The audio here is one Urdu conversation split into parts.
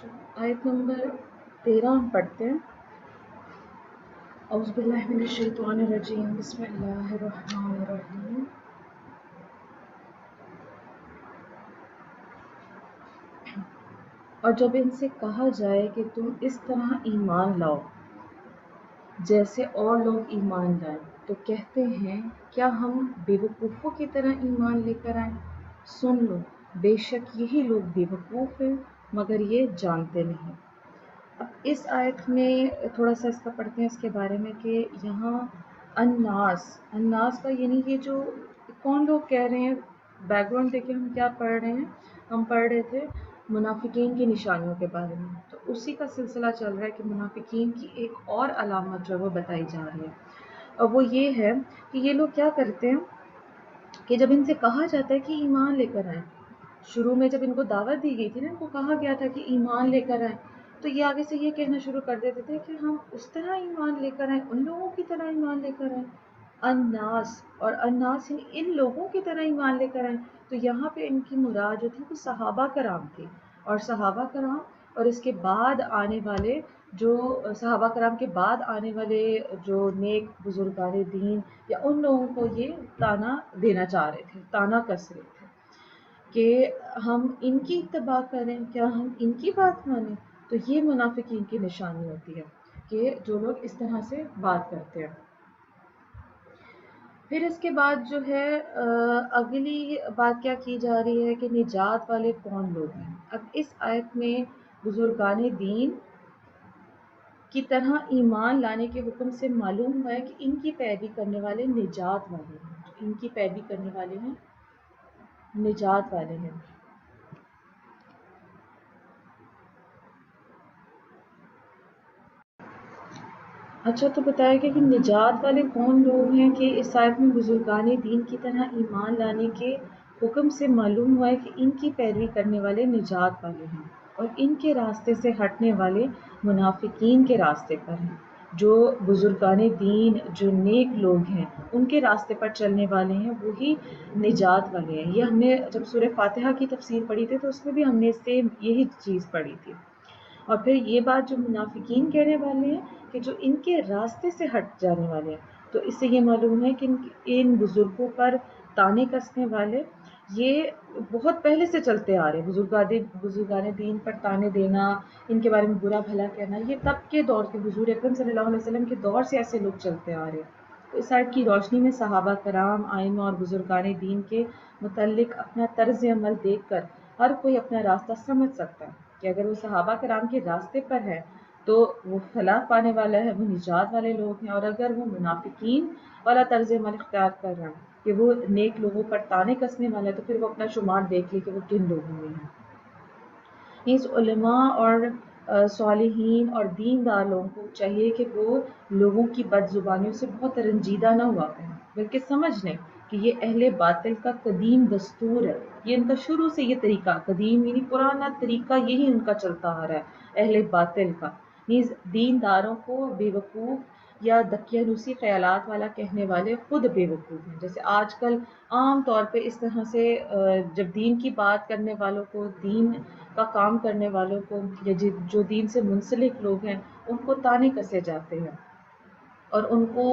آیت نمبر 13 ہم پڑھتے ہیں۔ اعوذ باللہ من الشیطان الرجیم، بسم اللہ الرحمن الرحیم۔ اور جب ان سے کہا جائے کہ تم اس طرح ایمان لاؤ جیسے اور لوگ ایمان لائیں، تو کہتے ہیں کیا ہم بے وقوفوں کی طرح ایمان لے کر آئیں؟ سن لو، بے شک یہی لوگ بے وقوف ہیں مگر یہ جانتے نہیں۔ اب اس آیت میں تھوڑا سا اس کا پڑھتے ہیں اس کے بارے میں کہ یہاں الناس کا یعنی یہ جو کون لوگ کہہ رہے ہیں، بیک گراؤنڈ دیکھیں ہم کیا پڑھ رہے ہیں۔ ہم پڑھ رہے تھے منافقین کی نشانیوں کے بارے میں، تو اسی کا سلسلہ چل رہا ہے کہ منافقین کی ایک اور علامت جو ہے وہ بتائی جا رہی ہے، اور وہ یہ ہے کہ یہ لوگ کیا کرتے ہیں کہ جب ان سے کہا جاتا ہے کہ ایمان لے کر آئیں، شروع میں جب ان کو دعوت دی گئی تھی نا، ان کو کہا گیا تھا کہ ایمان لے کر آئیں، تو یہ آگے سے یہ کہنا شروع کر دیتے تھے کہ ہم اس طرح ایمان لے کر آئیں، ان لوگوں کی طرح ایمان لے کر آئیں۔ الناس یعنی ان لوگوں کی طرح ایمان لے کر آئیں، تو یہاں پہ ان کی مراد جو تھی وہ صحابہ کرام تھی، اور صحابہ کرام اور اس کے بعد آنے والے جو صحابہ کرام کے بعد آنے والے جو نیک بزرگان دین یا ان لوگوں کو یہ تانا دینا چاہ رہے تھے، تانا کس رہے تھے کہ ہم ان کی اتباع کریں، کیا ہم ان کی بات مانیں۔ تو یہ منافقین کی نشانی ہوتی ہے کہ جو لوگ اس طرح سے بات کرتے ہیں۔ پھر اس کے بعد جو ہے اگلی بات کیا کی جا رہی ہے کہ نجات والے کون لوگ ہیں۔ اب اس آیت میں بزرگان دین کی طرح ایمان لانے کے حکم سے معلوم ہوا ہے کہ ان کی پیروی کرنے والے نجات والے ہیں، جو ان کی پیروی کرنے والے ہیں نجات والے ہیں۔ اچھا، تو بتایا گیا کہ نجات والے کون لوگ ہیں کہ اس آیت میں بزرگان دین کی طرح ایمان لانے کے حکم سے معلوم ہوا ہے کہ ان کی پیروی کرنے والے نجات والے ہیں، اور ان کے راستے سے ہٹنے والے منافقین کے راستے پر ہیں۔ جو بزرگان دین، جو نیک لوگ ہیں، ان کے راستے پر چلنے والے ہیں، وہی نجات والے ہیں۔ یہ ہم نے جب سورہ فاتحہ کی تفسیر پڑھی تھی تو اس میں بھی ہم نے سیم یہی چیز پڑھی تھی۔ اور پھر یہ بات جو منافقین کہنے والے ہیں کہ جو ان کے راستے سے ہٹ جانے والے ہیں، تو اس سے یہ معلوم ہے کہ ان بزرگوں پر تانے کسنے والے یہ بہت پہلے سے چلتے آ رہے ہیں۔ بزرگان دین پر تانے دینا، ان کے بارے میں برا بھلا کہنا، یہ تب کے دور کے حضور اکرم صلی اللہ علیہ وسلم کے دور سے ایسے لوگ چلتے آ رہے ہیں۔ تو اس آیت کی روشنی میں صحابہ کرام، ائمہ اور بزرگان دین کے متعلق اپنا طرز عمل دیکھ کر ہر کوئی اپنا راستہ سمجھ سکتا ہے کہ اگر وہ صحابہ کرام کے راستے پر ہے تو وہ فلاح پانے والا ہے، وہ نجات والے لوگ ہیں، اور اگر وہ منافقین والا طرز عمل اختیار کر رہا ہے کہ وہ نیک لوگوں پر تانے کسنے والا ہے، تو پھر وہ اپنا شمار دیکھ لے کہ وہ کن لوگوں میں ہے۔ اس علماء اور صالحین اور دیندار لوگوں کو چاہیے کہ وہ لوگوں کی بد زبانیوں سے بہت رنجیدہ نہ ہوا کریں، بلکہ سمجھ لیں کہ یہ اہل باطل کا قدیم دستور ہے، یہ ان کا شروع سے یہ طریقہ، قدیم یعنی پرانا طریقہ، یہی ان کا چلتا آ رہا ہے اہل باطل کا۔ نیز دینداروں کو بے وقوف یا دقیانوسی خیالات والا کہنے والے خود بے وقوف ہیں۔ جیسے آج کل عام طور پہ اس طرح سے جب دین کی بات کرنے والوں کو، دین کا کام کرنے والوں کو، یا جو دین سے منسلک لوگ ہیں، ان کو تانے کسے جاتے ہیں اور ان کو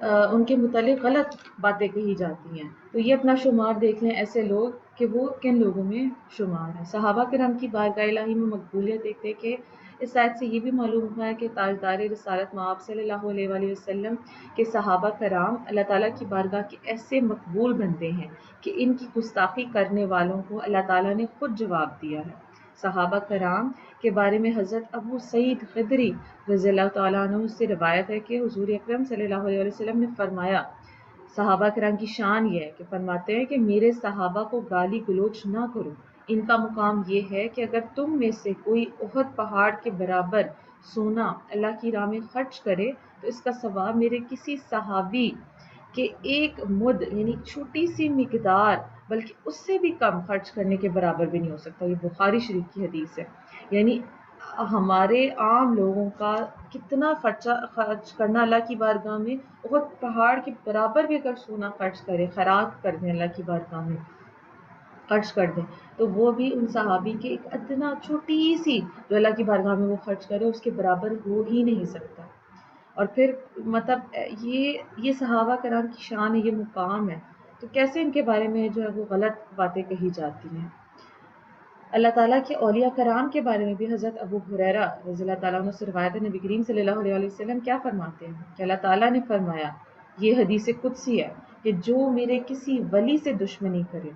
ان کے متعلق غلط باتیں کہی جاتی ہیں۔ تو یہ اپنا شمار دیکھ لیں ایسے لوگ کہ وہ کن لوگوں میں شمار ہیں۔ صحابہ کرام کی بارگاہ الہی میں مقبولیت دیکھتے کہ اس آیت سے یہ بھی معلوم ہوا ہے کہ تاجدار رسالت مآب صلی اللہ علیہ وآلہ وسلم کے صحابہ کرام اللہ تعالیٰ کی بارگاہ کے ایسے مقبول بندے ہیں کہ ان کی گستاخی کرنے والوں کو اللہ تعالیٰ نے خود جواب دیا ہے۔ صحابہ کرام کے بارے میں حضرت ابو سعید خدری رضی اللہ تعالیٰ عنہ سے روایت ہے کہ حضور اکرم صلی اللہ علیہ وسلم نے فرمایا، صحابہ کرام کی شان یہ ہے کہ فرماتے ہیں کہ میرے صحابہ کو گالی گلوچ نہ کرو، ان کا مقام یہ ہے کہ اگر تم میں سے کوئی احد پہاڑ کے برابر سونا اللہ کی راہ میں خرچ کرے تو اس کا ثواب میرے کسی صحابی کہ ایک مد یعنی چھوٹی سی مقدار بلکہ اس سے بھی کم خرچ کرنے کے برابر بھی نہیں ہو سکتا۔ یہ بخاری شریف کی حدیث ہے۔ یعنی ہمارے عام لوگوں کا کتنا خرچ کرنا اللہ کی بارگاہ میں، بہت پہاڑ کے برابر بھی اگر سونا خرچ کرے، خیرات کر دیں اللہ کی بارگاہ میں، خرچ کر دیں، تو وہ بھی ان صحابی کے ایک ادنا چھوٹی سی جو اللہ کی بارگاہ میں وہ خرچ کرے اس کے برابر ہو ہی نہیں سکتا۔ اور پھر مطلب یہ صحابہ کرام کی شان ہے، یہ مقام ہے، تو کیسے ان کے بارے میں جو ہے وہ غلط باتیں کہی جاتی ہیں۔ اللہ تعالیٰ کے اولیاء کرام کے بارے میں بھی حضرت ابو ہریرہ رضی اللہ تعالیٰ عنہ سے روایت ہے، نبی کریم صلی اللہ علیہ وسلم کیا فرماتے ہیں کہ اللہ تعالیٰ نے فرمایا، یہ حدیث قدسی ہے، کہ جو میرے کسی ولی سے دشمنی کرے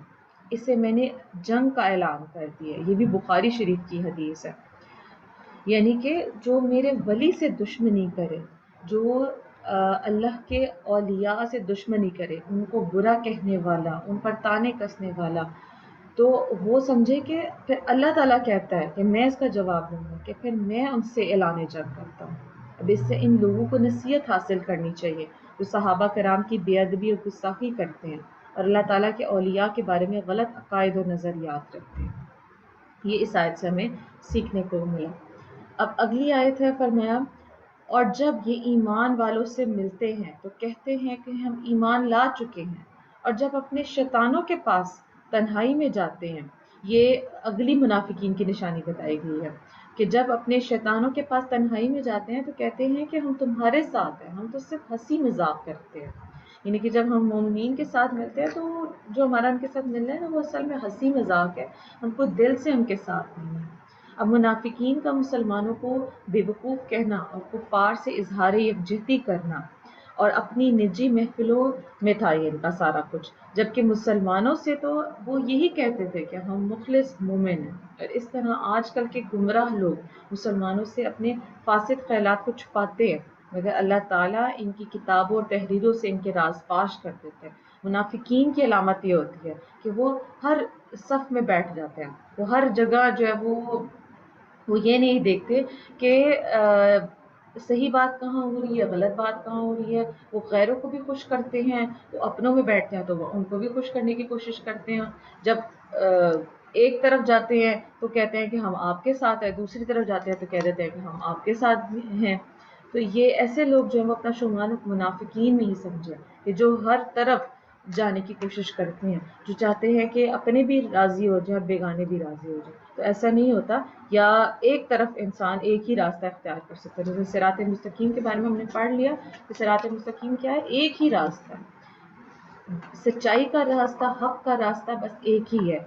اسے میں نے جنگ کا اعلان کر دیا۔ یہ بھی بخاری شریف کی حدیث ہے، یعنی کہ جو میرے ولی سے دشمنی کرے، جو اللہ کے اولیاء سے دشمنی کرے، ان کو برا کہنے والا، ان پر تانے کسنے والا، تو وہ سمجھے کہ پھر اللہ تعالیٰ کہتا ہے کہ میں اس کا جواب دوں گا، کہ پھر میں ان سے اعلان جنگ کرتا ہوں۔ اب اس سے ان لوگوں کو نصیحت حاصل کرنی چاہیے جو صحابہ کرام کی بے ادبی اور گستاخی کرتے ہیں اور اللہ تعالیٰ کے اولیاء کے بارے میں غلط عقائد و نظریات رکھتے ہیں۔ یہ اس آیت سے ہمیں سیکھنے کو ملا۔ اب اگلی آیت ہے، فرمایا، اور جب یہ ایمان والوں سے ملتے ہیں تو کہتے ہیں کہ ہم ایمان لا چکے ہیں، اور جب اپنے شیطانوں کے پاس تنہائی میں جاتے ہیں، یہ اگلی منافقین کی نشانی بتائی گئی ہے کہ جب اپنے شیطانوں کے پاس تنہائی میں جاتے ہیں تو کہتے ہیں کہ ہم تمہارے ساتھ ہیں، ہم تو صرف ہنسی مذاق کرتے ہیں۔ یعنی کہ جب ہم مومنین کے ساتھ ملتے ہیں تو جو ہمارا ان کے ساتھ ملنا ہے نا، وہ اصل میں ہنسی مذاق ہے، ہم کو دل سے ان کے ساتھ نہیں ہے۔ اب منافقین کا مسلمانوں کو بے وقوف کہنا اور کفار سے اظہار یکجہتی کرنا اور اپنی نجی محفلوں میں تھا یہ ان کا سارا کچھ، جبکہ مسلمانوں سے تو وہ یہی کہتے تھے کہ ہم مخلص مومن ہیں۔ اور اس طرح آج کل کے گمراہ لوگ مسلمانوں سے اپنے فاسد خیالات کو چھپاتے ہیں، مگر اللہ تعالیٰ ان کی کتابوں اور تحریروں سے ان کے راز فاش کر دیتے ہیں۔ منافقین کی علامت یہ ہوتی ہے کہ وہ ہر صف میں بیٹھ جاتے ہیں، وہ ہر جگہ جو ہے وہ یہ نہیں دیکھتے کہ صحیح بات کہاں ہو رہی ہے، غلط بات کہاں ہو رہی ہے۔ وہ غیروں کو بھی خوش کرتے ہیں، وہ اپنوں میں بیٹھتے ہیں تو وہ ان کو بھی خوش کرنے کی کوشش کرتے ہیں۔ جب ایک طرف جاتے ہیں تو کہتے ہیں کہ ہم آپ کے ساتھ ہیں، دوسری طرف جاتے ہیں تو کہہ دیتے ہیں کہ ہم آپ کے ساتھ بھی ہیں۔ تو یہ ایسے لوگ جو ہیں وہ اپنا شمار منافقین نہیں سمجھے، کہ جو ہر طرف جانے کی کوشش کرتے ہیں، جو چاہتے ہیں کہ اپنے بھی راضی ہو جائیں اور بیگانے بھی راضی ہو جائیں۔ تو ایسا نہیں ہوتا، یا ایک طرف انسان ایک ہی راستہ اختیار کر سکتا ہے۔ جیسے صراط مستقیم کے بارے میں ہم نے پڑھ لیا کہ صراط مستقیم کیا ہے، ایک ہی راستہ ہے، سچائی کا راستہ، حق کا راستہ بس ایک ہی ہے۔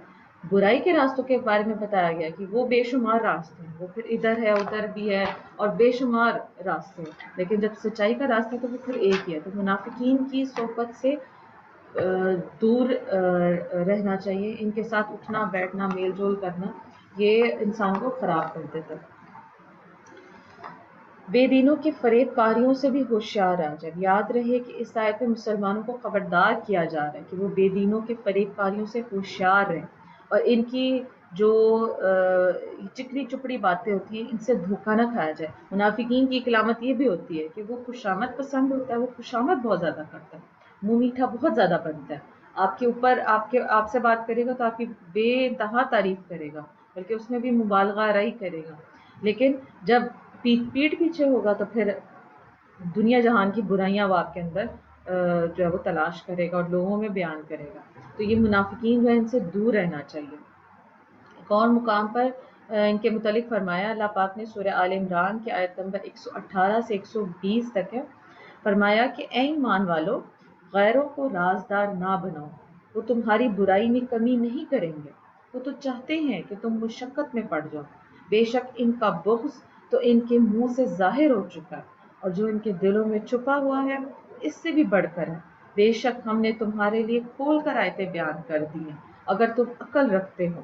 برائی کے راستوں کے بارے میں بتایا گیا کہ وہ بے شمار راستے ہیں، وہ پھر ادھر ہے ادھر بھی ہے اور بے شمار راستے ہیں، لیکن جب سچائی کا راستہ ہے تو وہ پھر ایک ہی ہے۔ تو منافقین کی صحبت سے دور رہنا چاہیے، ان کے ساتھ اٹھنا بیٹھنا میل جول کرنا یہ انسان کو خراب کر دیتا ہے۔ بے دینوں کے فریب کاریوں سے بھی ہوشیار رہا جائے۔ یاد رہے کہ اس آیت میں مسلمانوں کو خبردار کیا جا رہا ہے کہ وہ بے دینوں کے فریب کاریوں سے ہوشیار رہیں اور ان کی جو چکری چپڑی باتیں ہوتی ہیں ان سے دھوکہ نہ کھایا جائے۔ منافقین کی ایک علامت یہ بھی ہوتی ہے کہ وہ خوشامد پسند ہوتا ہے، وہ خوشامد بہت زیادہ کرتا ہے، منہ میٹھا بہت زیادہ بنتا ہے، آپ کے اوپر آپ سے بات کرے گا تو آپ کی بے انتہا تعریف کرے گا، بلکہ اس میں بھی مبالغہ آرائی کرے گا، لیکن جب پیٹ پیچھے ہوگا تو پھر دنیا جہان کی برائیاں وہ آپ کے اندر جو ہے وہ تلاش کرے گا اور لوگوں میں بیان کرے گا۔ تو یہ منافقین جو ہے ان سے دور رہنا چاہیے۔ ایک اور مقام پر ان کے متعلق فرمایا، اللہ پاک نے سورہ آل عمران کی آیت نمبر 118 سے 120 تک ہے، فرمایا کہ اے ایمان والو، غیروں کو رازدار نہ بناؤ، وہ تمہاری برائی میں کمی نہیں کریں گے، وہ تو چاہتے ہیں کہ تم مشقت میں پڑ جاؤ، بے شک ان کا بغض تو ان کے منہ سے ظاہر ہو چکا ہے، اور جو ان کے دلوں میں چھپا ہوا ہے اس سے بھی بڑھ کر ہے۔ بے شک ہم نے تمہارے لیے کھول کر آیتیں بیان کر دی ہیں اگر تم عقل رکھتے ہو۔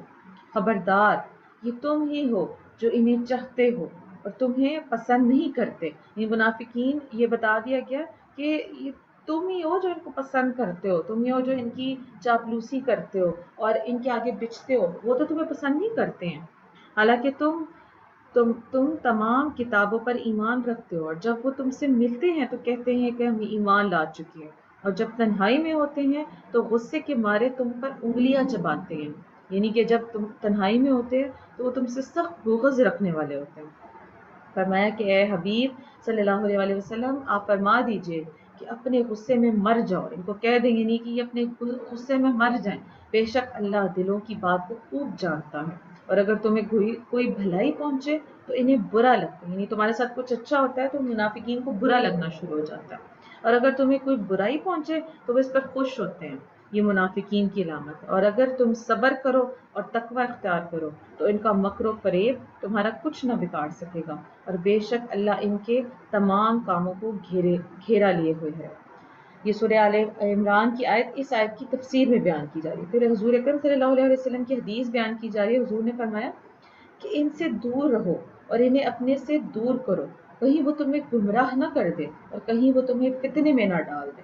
خبردار، یہ تم ہی ہو جو انہیں چاہتے ہو اور تمہیں پسند نہیں کرتے۔ یہ منافقین یہ بتا دیا گیا کہ یہ تم ہی ہو جو ان کو پسند کرتے ہو، تم ہی ہو جو ان کی چاپلوسی کرتے ہو اور ان کے آگے بچتے ہو، وہ تو تمہیں پسند نہیں کرتے ہیں، حالانکہ تم تمام کتابوں پر ایمان رکھتے ہو، اور جب وہ تم سے ملتے ہیں تو کہتے ہیں کہ ہم ایمان لا چکے ہیں، اور جب تنہائی میں ہوتے ہیں تو غصے کے مارے تم پر انگلیاں چباتے ہیں۔ یعنی کہ جب تم تنہائی میں ہوتے ہیں تو وہ تم سے سخت بغض رکھنے والے ہوتے ہیں۔ فرمایا کہ اے حبیب صلی اللہ علیہ وسلم، آپ فرما دیجئے کہ اپنے غصے میں مر جاؤ، ان کو کہہ دیں یعنی کہ یہ اپنے غصے میں مر جائیں، بے شک اللہ دلوں کی بات کو خوب جانتا ہے۔ اور اگر تمہیں کوئی بھلائی پہنچے تو انہیں برا لگتا ہے، یعنی تمہارے ساتھ کچھ اچھا ہوتا ہے تو منافقین کو برا لگنا شروع ہو جاتا ہے، اور اگر تمہیں کوئی برائی پہنچے تو وہ اس پر خوش ہوتے ہیں، یہ منافقین کی علامت ہے۔ اور اگر تم صبر کرو اور تقوی اختیار کرو تو ان کا مکر و فریب تمہارا کچھ نہ بگاڑ سکے گا، اور بے شک اللہ ان کے تمام کاموں کو گھیرا لیے ہوئے ہے۔ یہ سورہ آل عمران کی آیت، اس آیت کی تفسیر میں بیان کی جا رہی ہے۔ پھر حضور اکرم صلی اللہ علیہ وسلم کی حدیث بیان کی جا رہی ہے، حضور نے فرمایا کہ ان سے دور رہو اور انہیں اپنے سے دور کرو، کہیں وہ تمہیں گمراہ نہ کر دے اور کہیں وہ تمہیں فتنے میں نہ ڈال دے۔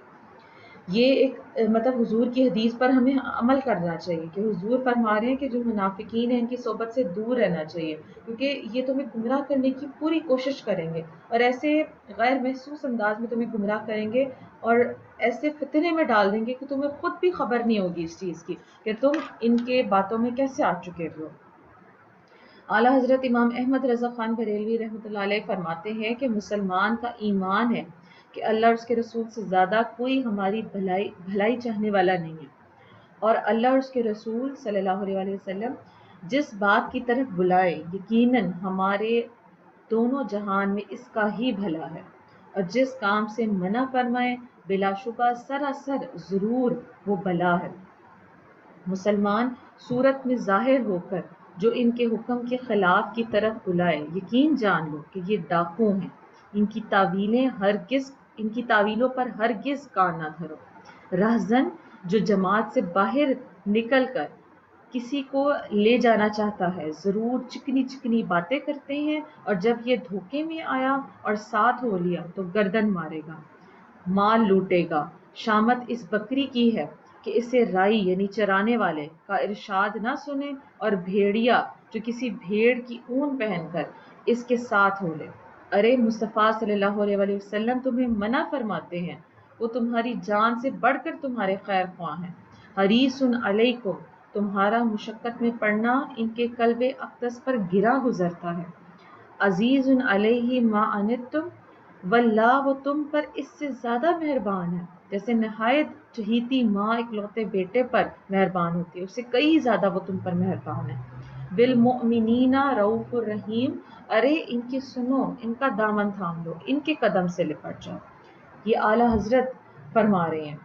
یہ ایک مطلب حضور کی حدیث پر ہمیں عمل کرنا چاہیے کہ حضور فرما رہے ہیں کہ جو منافقین ہیں ان کی صحبت سے دور رہنا چاہیے، کیونکہ یہ تمہیں گمراہ کرنے کی پوری کوشش کریں گے اور ایسے غیر محسوس انداز میں تمہیں گمراہ کریں گے اور ایسے فتنے میں ڈال دیں گے کہ تمہیں خود بھی خبر نہیں ہوگی اس چیز کی کہ تم ان کے باتوں میں کیسے آ چکے ہو۔ اعلیٰ حضرت امام احمد رضا خان بریلوی رحمۃ اللہ علیہ فرماتے ہیں کہ مسلمان کا ایمان ہے کہ اللہ اور اس کے رسول سے زیادہ کوئی ہماری بھلائی چاہنے والا نہیں ہے، اور اللہ اور اس کے رسول صلی اللہ علیہ وآلہ وسلم جس بات کی طرف بلائے یقیناً ہمارے دونوں جہان میں اس کا ہی بھلا ہے، اور جس کام سے منع فرمائے بلا شبہ سراسر ضرور وہ بلا ہے۔ مسلمان صورت میں ظاہر ہو کر جو ان کے حکم کے خلاف کی طرف بلائے، یقین جان لو کہ یہ ڈاکو ہیں، ان کی تعویلوں پر ہرگز کان نہ دھرو۔ رہزن جو جماعت سے باہر نکل کر کسی کو لے جانا چاہتا ہے ضرور چکنی چکنی باتیں کرتے ہیں، اور جب یہ دھوکے میں آیا اور ساتھ ہو لیا تو گردن مارے گا، مال لوٹے گا۔ شامت اس بکری کی ہے کہ اسے رائی یعنی چرانے والے کا ارشاد نہ سنے، اور بھیڑیا جو کسی بھیڑ کی اون پہن کر اس کے ساتھ ہو لے۔ ارے مصطفیٰ صلی اللہ علیہ وآلہ وسلم تمہیں منع فرماتے ہیں، وہ تمہاری جان سے بڑھ کر تمہارے خیر خواہ ہیں۔ حریص علیکم، تمہارا مشقت میں پڑنا ان کے قلب اقدس پر گرا گزرتا ہے۔ عزیز علیہ ما عنتم، واللہ وہ تم پر اس سے زیادہ مہربان ہے، جیسے نہایت چہیتی ماں اکلوتے بیٹے پر مہربان ہوتی ہے، اس سے کئی زیادہ وہ تم پر مہربان ہے۔ بالمؤمنین رؤوف الرحیم، ارے ان کی سنو، ان کا دامن تھام لو، ان کے قدم سے لپٹ جاؤ۔ یہ اعلیٰ حضرت فرما رہے ہیں،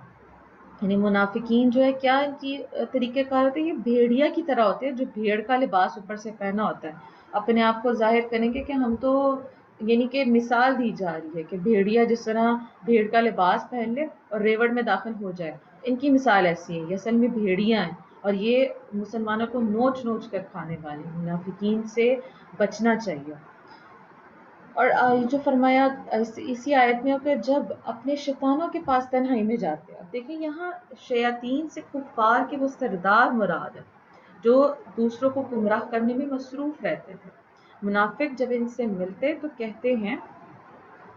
یعنی منافقین جو ہے کیا ان کی طریقہ کار ہوتے ہیں، یہ بھیڑیا کی طرح ہوتے ہیں جو بھیڑ کا لباس اوپر سے پہنا ہوتا ہے، اپنے آپ کو ظاہر کریں گے کہ ہم تو، یعنی کہ مثال دی جا رہی ہے کہ بھیڑیا جس طرح بھیڑ کا لباس پہن لے اور ریوڑ میں داخل ہو جائے، ان کی مثال ایسی ہے، یہ اصل میں بھیڑیا ہیں اور یہ مسلمانوں کو نوچ نوچ کر کھانے والے ہیں۔ منافقین سے بچنا چاہیے۔ اور جو فرمایا اسی آیت میں کہ جب اپنے شیطانوں کے پاس تنہائی میں جاتے ہیں، اب دیکھیں یہاں شیاطین سے کفار کے وہ سردار مراد ہے جو دوسروں کو گمراہ کرنے میں مصروف رہتے تھے۔ منافق جب ان سے ملتے تو کہتے ہیں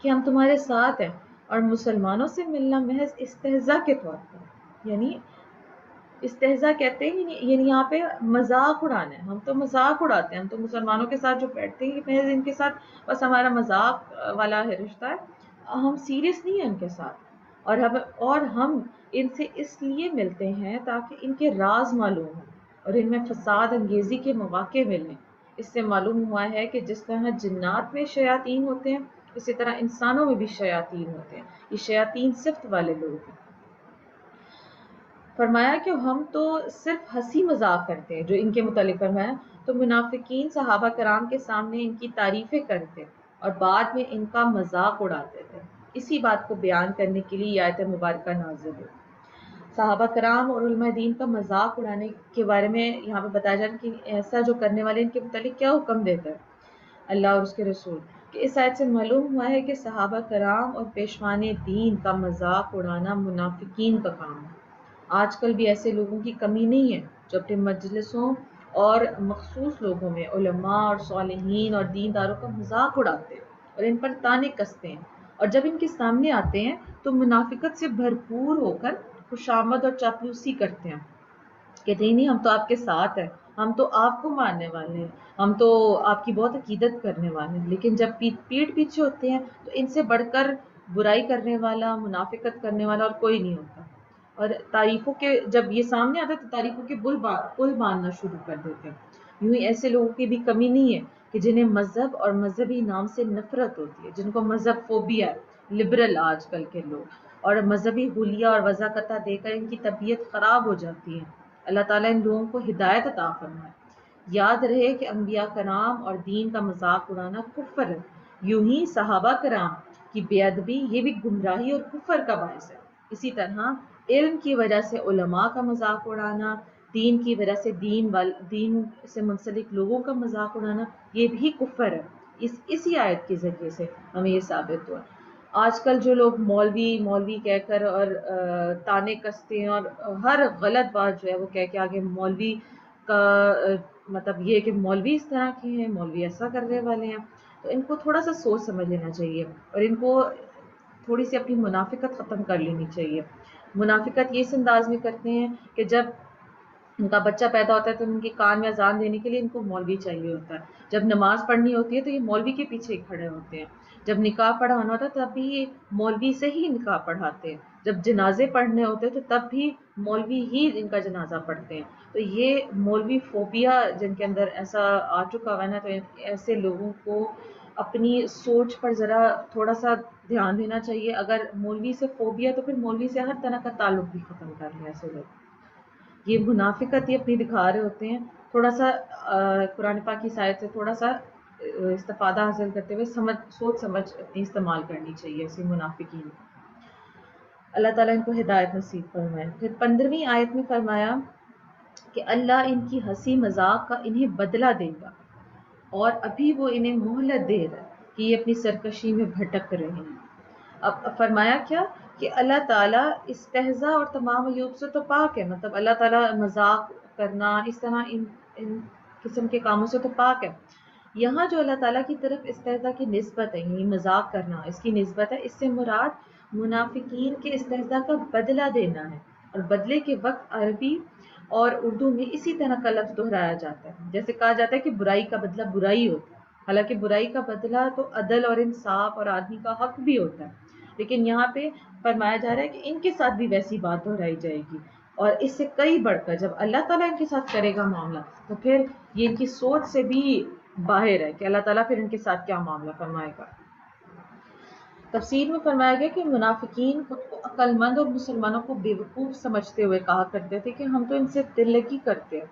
کہ ہم تمہارے ساتھ ہیں، اور مسلمانوں سے ملنا محض استہزاء کے طور پر، یعنی استہزاء کہتے ہیں یعنی یہاں پہ مذاق اڑانا ہے، ہم تو مذاق اڑاتے ہیں، ہم تو مسلمانوں کے ساتھ جو بیٹھتے ہیں محض ان کے ساتھ بس ہمارا مذاق والا ہے رشتہ ہے، ہم سیریس نہیں ہیں ان کے ساتھ، اور ہم ان سے اس لیے ملتے ہیں تاکہ ان کے راز معلوم ہوں اور ان میں فساد انگیزی کے مواقع ملیں۔ اس سے معلوم ہوا ہے کہ جس طرح جنات میں شیاطین ہوتے ہیں اسی طرح انسانوں میں بھی شیاطین ہوتے ہیں، یہ شیاطین صفت والے لوگ ہیں۔ فرمایا کہ ہم تو صرف ہنسی مذاق کرتے ہیں، جو ان کے متعلق فرمایا تو منافقین صحابہ کرام کے سامنے ان کی تعریفیں کرتے اور بعد میں ان کا مذاق اڑاتے تھے۔ اسی بات کو بیان کرنے کے لیے یہ آیت مبارکہ نازل ہوئی۔ صحابہ کرام اور علماء دین کا مذاق اڑانے کے بارے میں یہاں پہ بتایا جا رہا ہے کہ ایسا جو کرنے والے ان کے متعلق کیا حکم دیتا ہے اللہ اور اس کے رسول، کہ اس آیت سے معلوم ہوا ہے کہ صحابہ کرام اور پیشوان دین کا مذاق اڑانا منافقین کا کام ہے۔ آج کل بھی ایسے لوگوں کی کمی نہیں ہے جو اپنے مجلسوں اور مخصوص لوگوں میں علماء اور صالحین اور دینداروں کا مذاق اڑاتے ہیں اور ان پر تانے کستے ہیں، اور جب ان کے سامنے آتے ہیں تو منافقت سے بھرپور ہو کر خوشامد اور چاپلوسی کرتے ہیں، کہتے ہیں نہیں ہم تو آپ کے ساتھ ہیں، ہم تو آپ کو ماننے والے ہیں، ہم تو آپ کی بہت عقیدت کرنے والے ہیں، لیکن جب پیٹھ پیچھے ہوتے ہیں تو ان سے بڑھ کر برائی کرنے والا، منافقت کرنے والا اور کوئی نہیں ہوتا. اور تعریفوں کے جب یہ سامنے آتا ہے تو تعریفوں کے پل باندھنا شروع کر دیتے ہیں. یوں ہی ایسے لوگوں کی بھی کمی نہیں ہے کہ جنہیں مذہب اور مذہبی نام سے نفرت ہوتی ہے، جن کو مذہب فوبیا ہے، لبرل آج کل کے لوگ، اور مذہبی حلیہ اور وضاحت دے کر ان کی طبیعت خراب ہو جاتی ہے. اللہ تعالیٰ ان لوگوں کو ہدایت عطا فرمائے. یاد رہے کہ انبیاء کرام اور دین کا مذاق اڑانا کفر ہے. یوں ہی صحابہ کرام کی بے ادبی یہ بھی گمراہی اور کفر کا باعث ہے. اسی طرح علم کی وجہ سے علماء کا مذاق اڑانا، دین کی وجہ سے دین سے منسلک لوگوں کا مذاق اڑانا، یہ بھی کفر ہے. اسی آیت کے ذریعے سے ہمیں یہ ثابت ہوا. آج کل جو لوگ مولوی کہہ کر اور تانے کستے ہیں اور ہر غلط بات جو ہے وہ کہہ کے آگے مولوی کا مطلب یہ کہ مولوی اس طرح کے ہیں، مولوی ایسا کرنے والے ہیں، تو ان کو تھوڑا سا سوچ سمجھ لینا چاہیے اور ان کو تھوڑی سی اپنی منافقت ختم کر لینی چاہیے. منافقت یہ اس انداز میں کرتے ہیں کہ جب ان کا بچہ پیدا ہوتا ہے تو ان کے کان میں اذان دینے کے لیے ان کو مولوی چاہیے ہوتا ہے. جب نماز پڑھنی ہوتی ہے تو یہ مولوی کے پیچھے ہی کھڑے ہوتے ہیں. جب نکاح پڑھانا ہوتا ہے تب بھی یہ مولوی سے ہی نکاح پڑھاتے ہیں. جب جنازے پڑھنے ہوتے ہیں تو تب بھی مولوی ہی ان کا جنازہ پڑھتے ہیں. تو یہ مولوی فوبیا جن کے اندر ایسا آ چکا ہوا ہے نا، تو ایسے لوگوں کو اپنی سوچ پر ذرا تھوڑا سا دھیان دینا چاہیے. اگر مولوی سے فوبیا تو پھر مولوی سے ہر طرح کا تعلق بھی ختم کر لیں. ایسے لوگ یہ منافقت ہی اپنی دکھا رہے ہوتے ہیں. تھوڑا سا قرآن پاک کی آیت سے تھوڑا سا استفادہ حاصل کرتے ہوئے سوچ سمجھ اپنی استعمال کرنی چاہیے ایسی منافقین. اللہ تعالیٰ ان کو ہدایت نصیب فرمائے. پھر 15ویں آیت میں فرمایا کہ اللہ ان کی ہنسی مذاق کا انہیں بدلہ دے گا اور ابھی وہ انہیں مہلت دے رہا ہے کہ یہ اپنی سرکشی میں بھٹک رہے ہیں. اب فرمایا کیا کہ اللہ تعالیٰ استہزاء اور تمام عیوب سے تو پاک ہے. مطلب اللہ تعالیٰ مذاق کرنا اس طرح ان قسم کے کاموں سے تو پاک ہے. یہاں جو اللہ تعالیٰ کی طرف استہزاء کی نسبت ہے، یعنی مذاق کرنا اس کی نسبت ہے، اس سے مراد منافقین کے استہزاء کا بدلہ دینا ہے. اور بدلے کے وقت عربی اور اردو میں اسی طرح کا لفظ دہرایا جاتا ہے. جیسے کہا جاتا ہے کہ برائی کا بدلہ برائی ہوتا ہے، حالانکہ برائی کا بدلہ تو عدل اور انصاف اور آدمی کا حق بھی ہوتا ہے. لیکن یہاں پہ فرمایا جا رہا ہے کہ ان کے ساتھ بھی ویسی بات دہرائی جائے گی. اور اس سے کئی بڑھ کر جب اللہ تعالیٰ ان کے ساتھ کرے گا معاملہ تو پھر یہ ان کی سوچ سے بھی باہر ہے کہ اللہ تعالیٰ پھر ان کے ساتھ کیا معاملہ فرمائے گا. تفسیر میں فرمایا گیا کہ منافقین خود کو عقل مند اور مسلمانوں کو بیوقوف سمجھتے ہوئے کہا کرتے تھے کہ ہم تو ان سے دل لگی کرتے ہیں.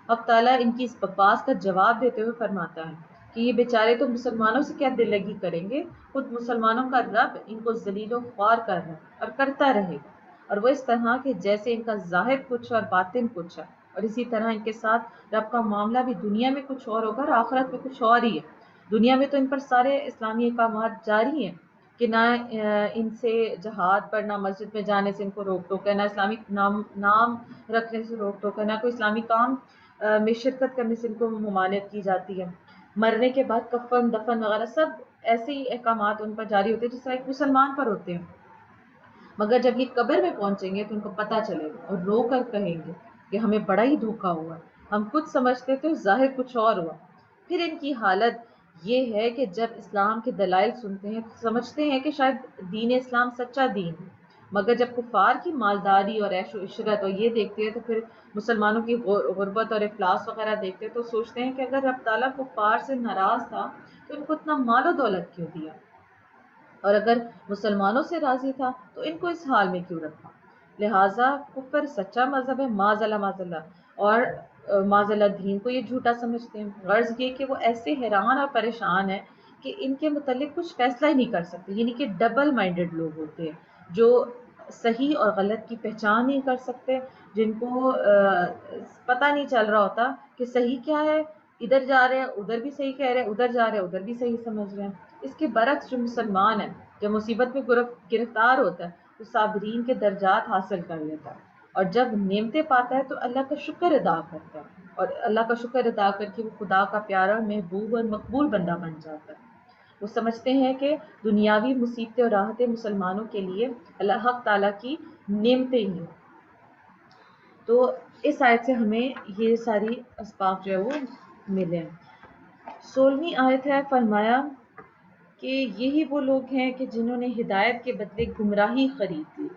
اب تعالیٰ ان کی اس بکواس کا جواب دیتے ہوئے فرماتا ہے کہ یہ بیچارے تو مسلمانوں سے کیا دل لگی کریں گے، خود مسلمانوں کا رب ان کو ذلیل و خوار کر رہا ہے اور کرتا رہے گا. اور وہ اس طرح کہ جیسے ان کا ظاہر کچھ اور باطن کچھ ہے، اور اسی طرح ان کے ساتھ رب کا معاملہ بھی دنیا میں کچھ اور ہوگا اور آخرت میں کچھ اور ہی ہے. دنیا میں تو ان پر سارے اسلامی احکامات جاری ہیں کہ نہ ان سے جہاد پر، نہ مسجد میں جانے سے ان کو روک ٹوک ہے، نہ اسلامی نام رکھنے سے روک ٹوک ہے، نہ کوئی اسلامی کام میں شرکت کرنے سے ان کو ممانعت کی جاتی ہے. مرنے کے بعد کفن دفن وغیرہ سب ایسے ہی احکامات ان پر جاری ہوتے ہیں جس طرح ایک مسلمان پر ہوتے ہیں. مگر جب یہ قبر میں پہنچیں گے تو ان کو پتہ چلے گا اور رو کر کہیں گے کہ ہمیں بڑا ہی دھوکا ہوا، ہم خود سمجھتے تھے ظاہر کچھ اور ہوا. پھر ان کی حالت یہ ہے کہ جب اسلام کے دلائل سنتے ہیں تو سمجھتے ہیں کہ شاید دین اسلام سچا دین ہے، مگر جب کفار کی مالداری اور عیش و عشرت اور یہ دیکھتے ہیں تو پھر مسلمانوں کی غربت اور افلاس وغیرہ دیکھتے ہیں تو سوچتے ہیں کہ اگر رب تعالیٰ کفار سے ناراض تھا تو ان کو اتنا مال و دولت کیوں دیا، اور اگر مسلمانوں سے راضی تھا تو ان کو اس حال میں کیوں رکھا. لہٰذا کفر سچا مذہب ہے، معاذ اللہ، اور معاذ اللہ دین کو یہ جھوٹا سمجھتے ہیں. غرض یہ کہ وہ ایسے حیران اور پریشان ہیں کہ ان کے متعلق کچھ فیصلہ ہی نہیں کر سکتے. یعنی کہ ڈبل مائنڈڈ لوگ ہوتے ہیں جو صحیح اور غلط کی پہچان نہیں کر سکتے، جن کو پتہ نہیں چل رہا ہوتا کہ صحیح کیا ہے. ادھر جا رہے ہیں ادھر بھی صحیح کہہ رہے ہیں، ادھر جا رہے ہیں ادھر بھی صحیح سمجھ رہے ہیں. اس کے برعکس جو مسلمان ہے جب مصیبت میں گرفتار ہوتا ہے تو صابرین کے درجات حاصل کر لیتا ہے، اور جب نعمتیں پاتا ہے تو اللہ کا شکر ادا کرتا ہے، اور اللہ کا شکر ادا کر کے وہ خدا کا پیارا محبوب اور مقبول بندہ بن جاتا ہے. وہ سمجھتے ہیں کہ دنیاوی مصیبتیں اور راحتیں مسلمانوں کے لیے اللہ حق تعالیٰ کی نعمتیں ہی ہیں. تو اس آیت سے ہمیں یہ ساری اسباق جو ہے وہ ملے ہیں. 16ویں آیت ہے، فرمایا کہ یہی وہ لوگ ہیں کہ جنہوں نے ہدایت کے بدلے گمراہی خرید لی،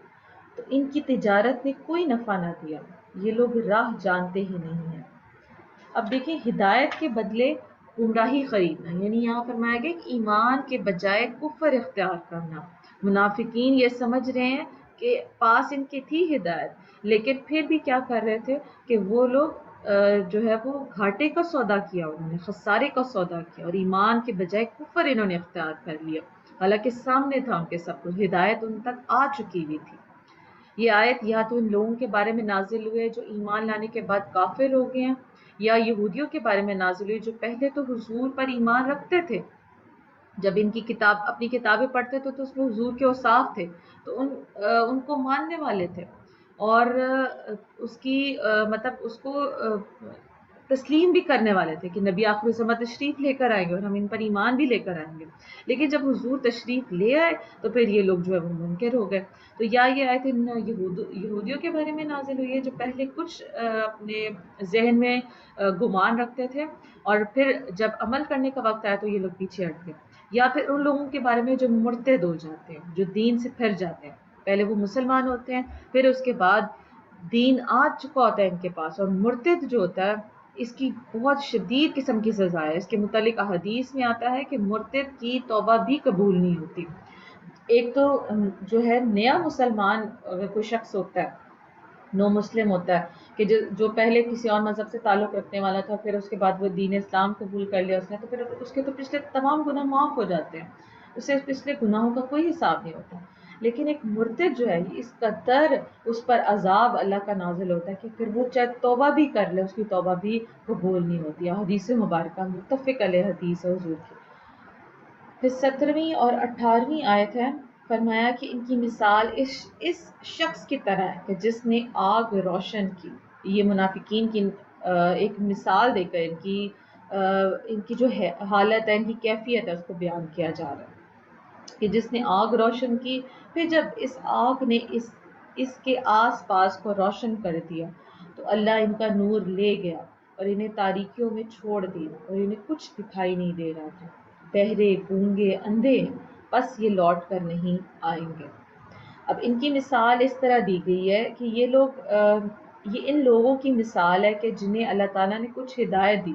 تو ان کی تجارت نے کوئی نفع نہ دیا، یہ لوگ راہ جانتے ہی نہیں ہیں۔ اب دیکھیں، ہدایت کے بدلے گمراہی خریدنا، یعنی یہاں فرمایا گیا کہ ایمان کے بجائے کفر اختیار کرنا۔ منافقین یہ سمجھ رہے ہیں کہ پاس ان کی تھی ہدایت، لیکن پھر بھی کیا کر رہے تھے کہ وہ لوگ جو ہے وہ گھاٹے کا سودا کیا، انہوں نے خسارے کا سودا کیا، اور ایمان کے بجائے کفر انہوں نے اختیار کر لیا، حالانکہ سامنے تھا ان کے سب کچھ، ہدایت ان تک آ چکی ہوئی تھی۔ یہ آیت یا تو ان لوگوں کے بارے میں نازل ہوئے جو ایمان لانے کے بعد کافر ہو گئے ہیں، یا یہودیوں کے بارے میں نازل ہوئی جو پہلے تو حضور پر ایمان رکھتے تھے، جب ان کی کتاب اپنی کتابیں پڑھتے تھے تو اس میں حضور کے اوصاف تھے، تو ان کو ماننے والے تھے، اور اس کی مطلب اس کو تسلیم بھی کرنے والے تھے کہ نبی آخر الزماں تشریف لے کر آئیں گے اور ہم ان پر ایمان بھی لے کر آئیں گے۔ لیکن جب حضور تشریف لے آئے تو پھر یہ لوگ جو ہے وہ منکر ہو گئے۔ تو یا یہ آیت ان یہودیوں کے بارے میں نازل ہوئی ہے جو پہلے کچھ اپنے ذہن میں گمان رکھتے تھے، اور پھر جب عمل کرنے کا وقت آیا تو یہ لوگ پیچھے ہٹ گئے، یا پھر ان لوگوں کے بارے میں جو مرتد ہو جاتے ہیں، جو دین سے پھر جاتے ہیں، پہلے وہ مسلمان ہوتے ہیں، پھر اس کے بعد دین آ چکا ہوتا ہے ان کے پاس، اور مرتد جو ہوتا ہے اس کی بہت شدید قسم کی سزا ہے۔ اس کے متعلق احادیث میں آتا ہے کہ مرتد کی توبہ بھی قبول نہیں ہوتی۔ ایک تو جو ہے نیا مسلمان اگر کوئی شخص ہوتا ہے، نو مسلم ہوتا ہے، کہ جو پہلے کسی اور مذہب سے تعلق رکھنے والا تھا، پھر اس کے بعد وہ دین اسلام قبول کر لیا اس نے، تو پھر اس کے تو پچھلے تمام گناہ معاف ہو جاتے ہیں، اسے پچھلے گناہوں کا کوئی حساب نہیں ہوتا۔ لیکن ایک مرتد جو ہے اس قدر اس پر عذاب اللہ کا نازل ہوتا ہے کہ پھر وہ چاہے توبہ بھی کر لے اس کی توبہ بھی قبول نہیں ہوتی۔ حدیث مبارکہ متفق علیہ حدیث ہے حضور کی۔ پھر 17ویں اور 18ویں آیت ہے، فرمایا کہ ان کی مثال اس شخص کی طرح ہے کہ جس نے آگ روشن کی۔ یہ منافقین کی ایک مثال دے کر ان کی جو حالت ہے، ان کی کیفیت ہے، اس کو بیان کیا جا رہا ہے کہ جس نے آگ روشن کی، پھر جب اس آگ نے اس کے آس پاس کو روشن کر دیا تو اللہ ان کا نور لے گیا اور انہیں تاریکیوں میں چھوڑ دیا اور انہیں کچھ دکھائی نہیں دے رہا تھا، بہرے گونگے اندھے، بس یہ لوٹ کر نہیں آئیں گے۔ اب ان کی مثال اس طرح دی گئی ہے کہ یہ ان لوگوں کی مثال ہے کہ جنہیں اللہ تعالیٰ نے کچھ ہدایت دی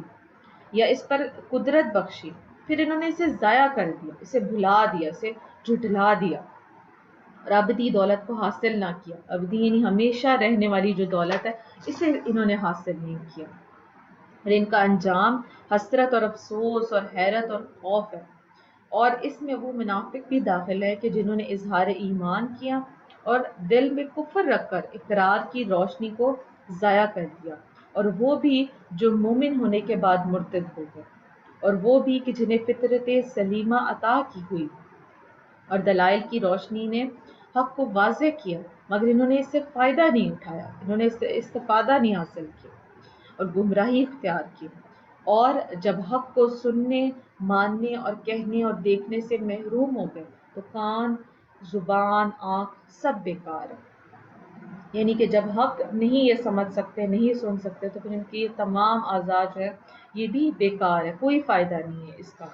یا اس پر قدرت بخشی، پھر انہوں نے اسے ضائع کر دیا، اسے بھلا دیا، اسے جھٹلا دیا، اور ابدی دولت کو حاصل نہ کیا۔ ابدی یعنی ہمیشہ رہنے والی جو دولت ہے، اسے انہوں نے حاصل نہیں کیا، اور ان کا انجام حسرت اور افسوس اور حیرت اور خوف ہے۔ اور اس میں وہ منافق بھی داخل ہے کہ جنہوں نے اظہار ایمان کیا اور دل میں کفر رکھ کر اقرار کی روشنی کو ضائع کر دیا، اور وہ بھی جو مومن ہونے کے بعد مرتد ہو گئے، اور وہ بھی کہ جنہیں فطرت سلیمہ عطا کی ہوئی اور دلائل کی روشنی نے حق کو واضح کیا، مگر انہوں نے اس سے فائدہ نہیں اٹھایا، انہوں نے اس سے استفادہ نہیں حاصل کیا اور گمراہی اختیار کی، اور جب حق کو سننے، ماننے اور کہنے اور دیکھنے سے محروم ہو گئے تو کان، زبان، آنکھ سب بیکار ہے۔ یعنی کہ جب حق نہیں یہ سمجھ سکتے، نہیں سن سکتے، تو پھر ان کی تمام اعضاء جو ہے یہ بھی بیکار ہے، کوئی فائدہ نہیں ہے اس کا۔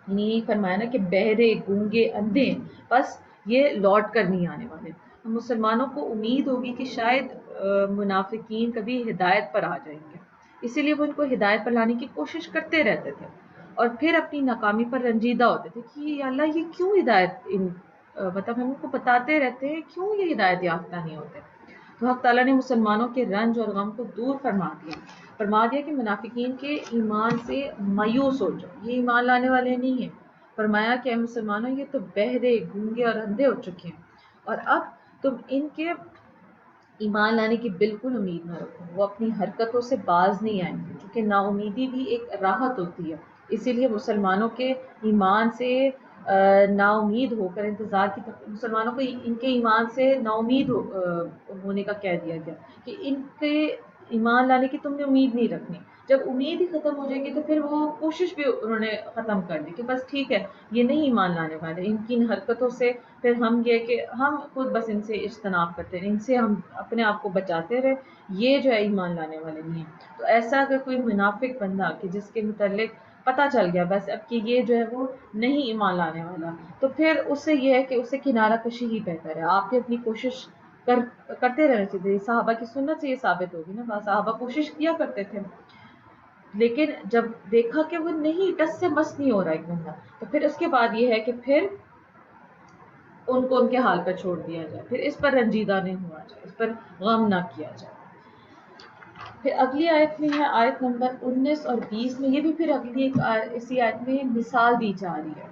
یعنی فرمایا نا کہ بہرے گونگے اندھے، بس یہ لوٹ کر نہیں آنے والے۔ مسلمانوں کو امید ہوگی کہ شاید منافقین کبھی ہدایت پر آ جائیں گے، اسی لیے وہ ان کو ہدایت پر لانے کی کوشش کرتے رہتے تھے، اور پھر اپنی ناکامی پر رنجیدہ ہوتے تھے کہ یا اللہ یہ کیوں ہدایت مطلب ہم ان کو بتاتے رہتے ہیں، کیوں یہ ہدایت یافتہ نہیں ہوتے۔ تو حق تعالیٰ نے مسلمانوں کے رنج اور غم کو دور فرما دیا کہ منافقین کے ایمان سے مایوس ہو جاؤ، یہ ایمان لانے والے نہیں ہیں۔ فرمایا کہ اے مسلمانوں، یہ تو بہرے، گونگے اور اندھے ہو چکے ہیں، اور اب تم ان کے ایمان لانے کی بالکل امید نہ رکھو، وہ اپنی حرکتوں سے باز نہیں آئیں گے، کیونکہ نا امیدی بھی ایک راحت ہوتی ہے۔ اسی لیے مسلمانوں کے ایمان سے نا امید ہو کر مسلمانوں کو ان کے ایمان سے نا امید ہونے کا کہہ دیا گیا کہ ان کے ایمان لانے کی تم نے امید نہیں رکھنی۔ جب امید ہی ختم ہو جائے گی تو پھر وہ کوشش بھی انہوں نے ختم کر دی کہ بس ٹھیک ہے، یہ نہیں ایمان لانے والے، ان کی ان حرکتوں سے پھر ہم یہ کہ ہم خود بس ان سے اجتناب کرتے رہے، ان سے ہم اپنے آپ کو بچاتے رہے، یہ جو ہے ایمان لانے والے نہیں ہیں۔ تو ایسا اگر کوئی منافق بندہ کہ جس کے متعلق پتہ چل گیا بس اب کہ یہ جو ہے وہ نہیں ایمان لانے والا، تو پھر اس سے یہ ہے کہ اس سے کنارہ کشی ہی بہتر ہے. آپ کی اپنی کوشش کرتے رہنا چاہیے. صحابہ کی سنت سے یہ ثابت ہوگی نا، صحابہ کوشش کیا کرتے تھے، لیکن جب دیکھا کہ وہ نہیں ٹس سے مس نہیں ہو رہا ایک بندہ، تو پھر اس کے بعد یہ ہے کہ پھر ان کو ان کے حال پر چھوڑ دیا جائے، پھر اس پر رنجیدہ نہیں ہوا جائے، اس پر غم نہ کیا جائے. پھر اگلی آیت میں ہے آیت نمبر 19 اور 20 میں، یہ بھی پھر اگلی ایک اسی آیت میں مثال دی جا رہی ہے.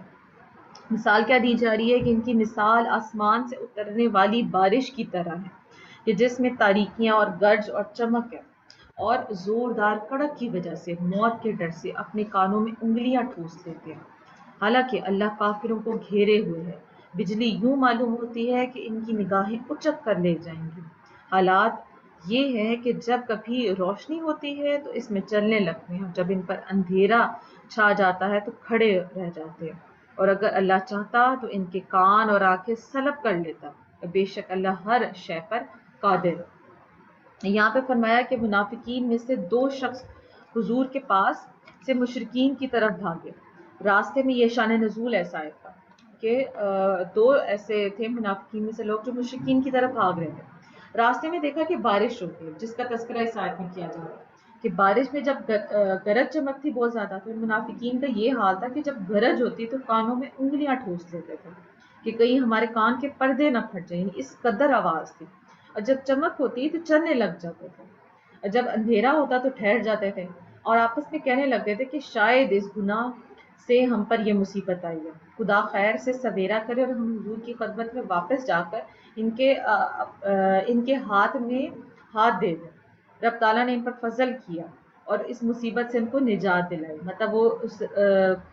مثال کیا دی جا رہی ہے کہ ان کی مثال آسمان سے اترنے والی بارش کی طرح ہے کہ جس میں تاریکیاں اور گرج اور چمک ہے، اور زوردار کڑک کی وجہ سے موت کے ڈر سے اپنے کانوں میں انگلیاں ٹھوس لیتے ہیں. حالانکہ اللہ کافروں کو گھیرے ہوئے ہے. بجلی یوں معلوم ہوتی ہے کہ ان کی نگاہیں اچک کر لے جائیں گی. حالات یہ ہے کہ جب کبھی روشنی ہوتی ہے تو اس میں چلنے لگتے ہیں، جب ان پر اندھیرا چھا جاتا ہے تو کھڑے رہ جاتے ہیں. اور اگر اللہ چاہتا تو ان کے کان اور آنکھیں سلب کر لیتا. بے شک اللہ ہر شے پر قادر ہے. یہاں پہ فرمایا کہ منافقین میں سے 2 شخص حضور کے پاس سے مشرکین کی طرف بھاگے. راستے میں یہ شان نزول ایسا آیا تھا کہ 2 ایسے تھے منافقین میں سے لوگ جو مشرکین کی طرف بھاگ رہے تھے. راستے میں دیکھا کہ بارش ہوتی ہے، جس کا تذکرہ اس آیت میں کیا جا رہا ہے کہ بارش میں جب گرج چمک تھی بہت زیادہ، تو منافقین کا یہ حال تھا کہ جب گرج ہوتی تو کانوں میں انگلیاں ٹھوس لیتے تھے کہ کہیں ہمارے کان کے پردے نہ پھٹ جائیں، اس قدر آواز تھی. اور جب چمک ہوتی تو چلنے لگ جاتے تھے، اور جب اندھیرا ہوتا تو ٹھہر جاتے تھے اور آپس میں کہنے لگتے تھے کہ شاید اس گناہ سے ہم پر یہ مصیبت آئی ہے، خدا خیر سے سویرا کرے اور ہم حضور کی خدمت میں واپس جا کر ان کے ہاتھ میں ہاتھ دے دیں. رب تعالیٰ نے ان پر فضل کیا اور اس مصیبت سے ان کو نجات دلائی. مطلب وہ اس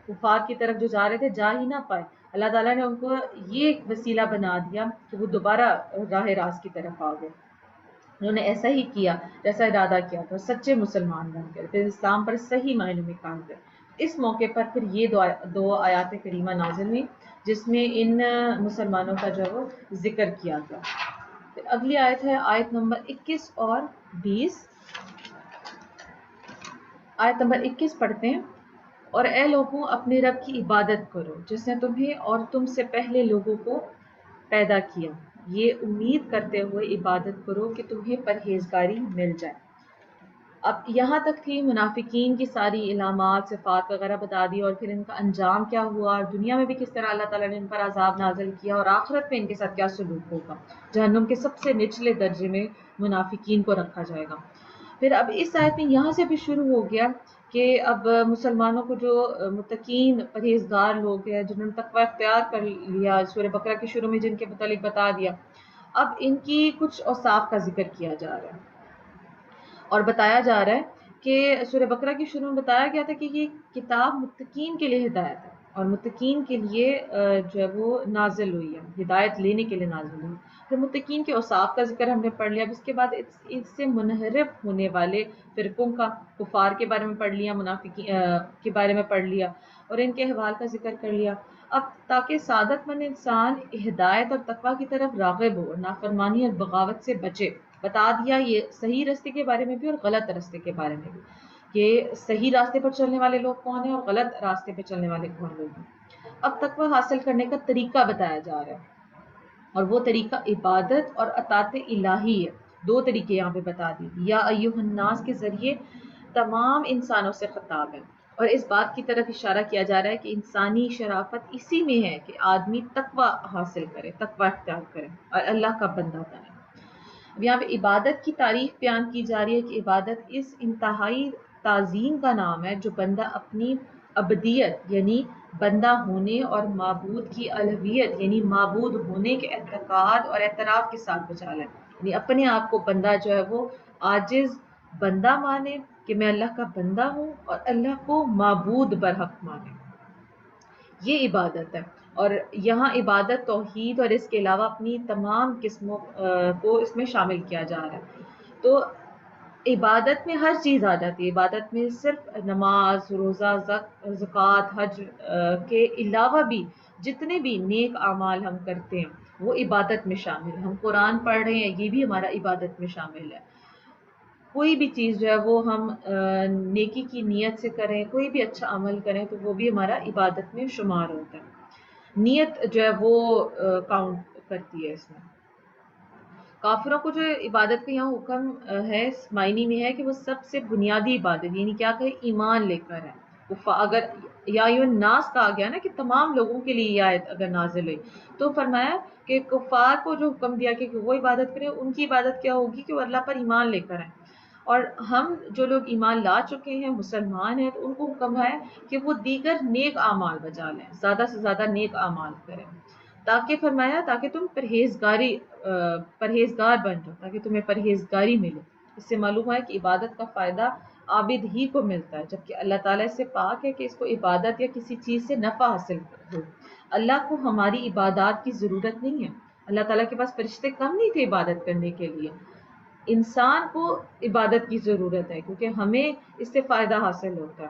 کفار کی طرف جو جا رہے تھے جا ہی نہ پائے، اللہ تعالیٰ نے ان کو یہ ایک وسیلہ بنا دیا کہ وہ دوبارہ راہ راست کی طرف آ گئے. انہوں نے ایسا ہی کیا جیسا ارادہ کیا تھا، سچے مسلمان بن گئے، پھر اسلام پر صحیح معنوں میں قائم گئے. اس موقع پر پھر یہ 2 آیات کریمہ نازل ہوئی جس میں ان مسلمانوں کا جو وہ ذکر کیا گیا. پھر اگلی آیت ہے آیت نمبر 21 اور 20. آیت نمبر 21 پڑھتے ہیں. اور اے لوگوں اپنے رب کی عبادت کرو جس نے تمہیں اور تم سے پہلے لوگوں کو پیدا کیا، یہ امید کرتے ہوئے عبادت کرو کہ تمہیں پرہیزگاری مل جائے. اب یہاں تک تھی منافقین کی ساری علامات صفات وغیرہ بتا دی، اور پھر ان کا انجام کیا ہوا اور دنیا میں بھی کس طرح اللہ تعالیٰ نے ان پر عذاب نازل کیا، اور آخرت میں ان کے ساتھ کیا سلوک ہوگا. جہنم کے سب سے نچلے درجے میں منافقین کو رکھا جائے گا. پھر اب اس آیت میں یہاں سے بھی شروع ہو گیا کہ اب مسلمانوں کو جو متقین پرہیزگار لوگ ہیں جنہوں نے تقوی اختیار کر لیا، سورہ بقرہ کے شروع میں جن کے متعلق بتا دیا، اب ان کی کچھ اوصاف کا ذکر کیا جا رہا ہے اور بتایا جا رہا ہے کہ سورہ بقرہ کے شروع میں بتایا گیا تھا کہ یہ کتاب متقین کے لیے ہدایت ہے اور متقین کے لیے جو ہے وہ نازل ہوئی ہے، ہدایت لینے کے لیے نازل ہوئی. پھر متقین کے اوصاف کا ذکر ہم نے پڑھ لیا. اب اس کے بعد اس سے منحرف ہونے والے فرقوں کا، کفار کے بارے میں پڑھ لیا، منافقین کے بارے میں پڑھ لیا اور ان کے احوال کا ذکر کر لیا. اب تاکہ سعادت مند انسان ہدایت اور تقوی کی طرف راغب ہو اور نافرمانی اور بغاوت سے بچے. بتا دیا یہ صحیح راستے کے بارے میں بھی اور غلط راستے کے بارے میں بھی، کہ صحیح راستے پر چلنے والے لوگ کون ہیں اور غلط راستے پہ چلنے والے کون لوگ ہیں. اب تقوی حاصل کرنے کا طریقہ بتایا جا رہا ہے، اور وہ طریقہ عبادت اور اطاعت الہی ہے. 2 طریقے یہاں پہ بتا دی. یا ایھا الناس کے ذریعے تمام انسانوں سے خطاب ہے، اور اس بات کی طرف اشارہ کیا جا رہا ہے کہ انسانی شرافت اسی میں ہے کہ آدمی تقوی حاصل کرے، تقوی اختیار کرے اور اللہ کا بندہ بنے. اب یہاں پہ عبادت کی تعریف بیان کی جا رہی ہے کہ عبادت اس انتہائی تعظیم کا نام ہے جو بندہ اپنی عبدیت یعنی بندہ ہونے اور معبود کی الوہیت یعنی معبود ہونے کے اعتقاد اور اعتراف کے ساتھ بچا لے. یعنی اپنے آپ کو بندہ جو ہے وہ عاجز بندہ مانے کہ میں اللہ کا بندہ ہوں، اور اللہ کو معبود برحق مانے. یہ عبادت ہے. اور یہاں عبادت توحید اور اس کے علاوہ اپنی تمام قسموں کو اس میں شامل کیا جا رہا ہے. تو عبادت میں ہر چیز آ جاتی ہے. عبادت میں صرف نماز، روزہ، زکوٰۃ، حج کے علاوہ بھی جتنے بھی نیک اعمال ہم کرتے ہیں وہ عبادت میں شامل ہیں. ہم قرآن پڑھ رہے ہیں، یہ بھی ہمارا عبادت میں شامل ہے. کوئی بھی چیز جو ہے وہ ہم نیکی کی نیت سے کریں، کوئی بھی اچھا عمل کریں تو وہ بھی ہمارا عبادت میں شمار ہوتا ہے۔ نیت جو ہے وہ کاؤنٹ کرتی ہے اس میں۔ کافروں کو جو عبادت کا یہاں حکم ہے اس معنی میں ہے کہ وہ سب سے بنیادی عبادت، یعنی کیا کہ ایمان لے کر ہے۔ اگر یا الناس کہا گیا نا کہ تمام لوگوں کے لیے یہ آیت اگر نازل ہوئی، تو فرمایا کہ کفار کو جو حکم دیا کہ وہ عبادت کریں، ان کی عبادت کیا ہوگی کہ وہ اللہ پر ایمان لے کر آئیں۔ اور ہم جو لوگ ایمان لا چکے ہیں، مسلمان ہیں، تو ان کو حکم ہے کہ وہ دیگر نیک اعمال بجا لیں، زیادہ سے زیادہ نیک اعمال کریں، تاکہ فرمایا تاکہ تم پرہیزگار بن جاؤ، تاکہ تمہیں پرہیزگاری ملے۔ اس سے معلوم ہے کہ عبادت کا فائدہ عابد ہی کو ملتا ہے، جبکہ اللہ تعالیٰ اس سے پاک ہے کہ اس کو عبادت یا کسی چیز سے نفع حاصل ہو۔ اللہ کو ہماری عبادات کی ضرورت نہیں ہے۔ اللہ تعالیٰ کے پاس فرشتے کم نہیں تھے عبادت کرنے کے لیے، انسان کو عبادت کی ضرورت ہے کیونکہ ہمیں اس سے فائدہ حاصل ہوتا ہے۔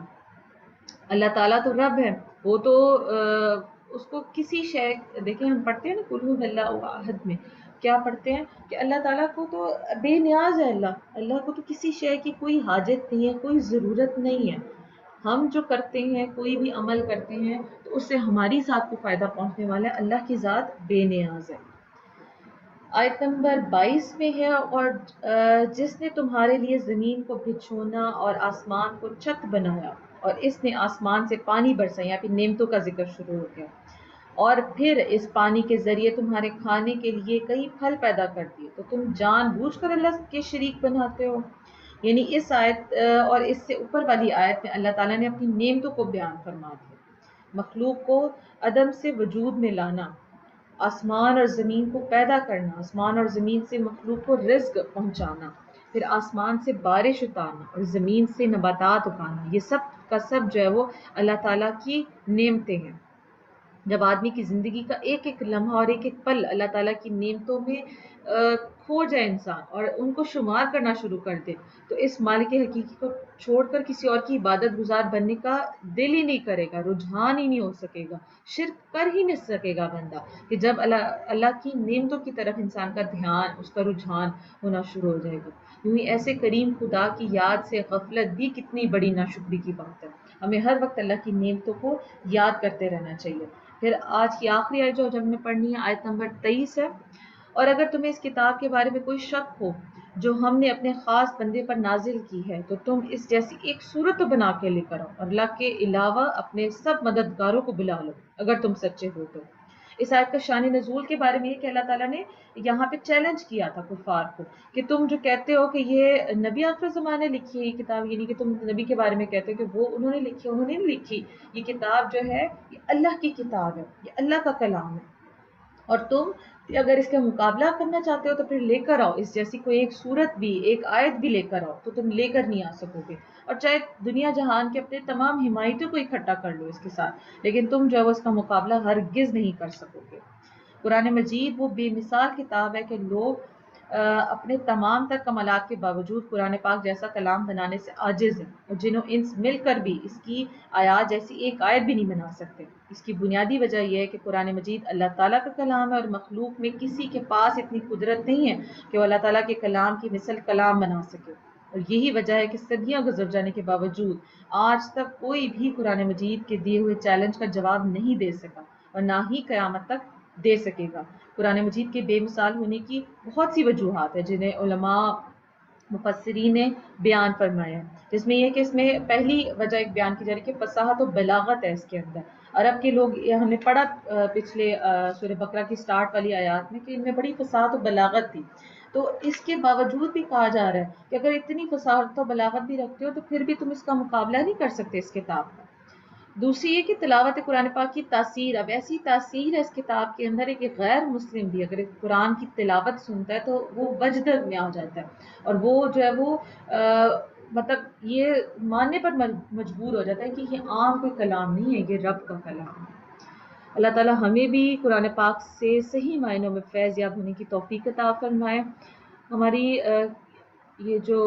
اللہ تعالیٰ تو رب ہے، وہ تو اس کو کسی شے، دیکھیں ہم پڑھتے ہیں نا قل هو اللہ احد میں کیا پڑھتے ہیں کہ اللہ تعالیٰ کو تو بے نیاز ہے، اللہ کو تو کسی شے کی کوئی حاجت نہیں ہے، کوئی ضرورت نہیں ہے۔ ہم جو کرتے ہیں، کوئی بھی عمل کرتے ہیں تو اس سے ہماری ذات کو فائدہ پہنچنے والا ہے، اللہ کی ذات بے نیاز ہے۔ آیت نمبر 22 میں ہے، اور جس نے تمہارے لیے زمین کو بچھونا اور آسمان کو چھت بنایا، اور اس نے آسمان سے پانی برسایا، یہاں پہ نعمتوں کا ذکر شروع ہو گیا، اور پھر اس پانی کے ذریعے تمہارے کھانے کے لیے کئی پھل پیدا کر دیے، تو تم جان بوجھ کر اللہ کے شریک بناتے ہو۔ یعنی اس آیت اور اس سے اوپر والی آیت میں اللہ تعالیٰ نے اپنی نعمتوں کو بیان فرما دیا، مخلوق کو عدم سے وجود میں لانا، آسمان اور زمین کو پیدا کرنا، آسمان اور زمین سے مخلوق کو رزق پہنچانا، پھر آسمان سے بارش اتارنا اور زمین سے نباتات اگانا، یہ سب کا سب جو ہے وہ اللہ تعالیٰ کی نعمتیں ہیں۔ جب آدمی کی زندگی کا ایک ایک لمحہ اور ایک ایک پل اللہ تعالیٰ کی نعمتوں میں کھو جائے انسان اور ان کو شمار کرنا شروع کر دے، تو اس مالک حقیقی کو چھوڑ کر کسی اور کی عبادت گزار بننے کا دل ہی نہیں کرے گا، رجحان ہی نہیں ہو سکے گا، شرک کر ہی نہیں سکے گا بندہ، کہ جب اللہ کی نعمتوں کی طرف انسان کا دھیان، اس کا رجحان ہونا شروع ہو جائے گا۔ یوں ہی ایسے کریم خدا کی یاد سے غفلت بھی کتنی بڑی ناشکری کی بات ہے۔ ہمیں ہر وقت اللہ کی نعمتوں کو یاد کرتے رہنا چاہیے۔ پھر آج کی آخری آیت جو ہم نے پڑھنی ہے آیت نمبر 23 ہے، اور اگر تمہیں اس کتاب کے بارے میں کوئی شک ہو جو ہم نے اپنے خاص بندے پر نازل کی ہے، تو تم اس جیسی ایک صورت تو بنا کے لے کر آؤ، اور اللہ کے علاوہ اپنے سب مددگاروں کو بلا لو اگر تم سچے ہو تو۔ اس آیت کا شان نزول کے بارے میں یہ کہ اللہ تعالیٰ نے یہاں پہ چیلنج کیا تھا کفار کو کہ تم جو کہتے ہو کہ یہ نبی آخر زمانے لکھی ہے یہ کتاب، یعنی کہ تم نبی کے بارے میں کہتے ہو کہ وہ انہوں نے لکھی ہے، انہوں نے نہیں لکھی، یہ کتاب جو ہے یہ اللہ کی کتاب ہے، یہ اللہ کا کلام ہے، اور تم اگر اس کا مقابلہ کرنا چاہتے ہو تو پھر لے کر آؤ اس جیسی کوئی ایک صورت بھی، ایک آیت بھی لے کر آؤ، تو تم لے کر نہیں آ سکو گے، اور چاہے دنیا جہان کے اپنے تمام حمایتوں کو اکٹھا کر لو اس کے ساتھ، لیکن تم جو ہے اس کا مقابلہ ہرگز نہیں کر سکو گے۔ قرآن مجید وہ بے مثال کتاب ہے کہ لوگ اپنے تمام تر کمالات کے باوجود قرآن پاک جیسا کلام بنانے سے عاجز ہیں، اور جن و انس مل کر بھی اس کی آیات جیسی ایک آیت بھی نہیں بنا سکتے۔ اس کی بنیادی وجہ یہ ہے کہ قرآن مجید اللہ تعالیٰ کا کلام ہے، اور مخلوق میں کسی کے پاس اتنی قدرت نہیں ہے کہ وہ اللہ تعالیٰ کے کلام کی مثل کلام بنا سکے، اور یہی وجہ ہے کہ صدیاں گزر جانے کے باوجود آج تک کوئی بھی قرآن مجید کے دیے ہوئے چیلنج کا جواب نہیں دے سکا، اور نہ ہی قیامت تک دے سکے گا۔ قرآن مجید کے بے مثال ہونے کی بہت سی وجوہات ہیں جنہیں علماء مفسرین نے بیان فرمایا ہے، جس میں یہ کہ اس میں پہلی وجہ ایک بیان کی جا رہی ہے کہ فصاحت و بلاغت ہے اس کے اندر۔ عرب کے لوگ، ہم نے پڑھا پچھلے سورہ بقرہ کی سٹارٹ والی آیات میں کہ ان میں بڑی فصاحت و بلاغت تھی، تو اس کے باوجود بھی کہا جا رہا ہے کہ اگر اتنی فصاحت و بلاغت بھی رکھتے ہو تو پھر بھی تم اس کا مقابلہ نہیں کر سکتے اس کتاب کا۔ دوسری یہ کہ تلاوت قرآن پاک کی تاثیر، اب ایسی تاثیر ہے اس کتاب کے اندر ہے کہ غیر مسلم بھی اگر قرآن کی تلاوت سنتا ہے تو وہ وجدت میں آ جاتا ہے، اور وہ جو ہے وہ مطلب یہ ماننے پر مجبور ہو جاتا ہے کہ یہ عام کوئی کلام نہیں ہے، یہ رب کا کلام ہے۔ اللہ تعالیٰ ہمیں بھی قرآن پاک سے صحیح معنوں میں فیض یاب ہونے کی توفیق عطا فرمائے۔ ہماری یہ جو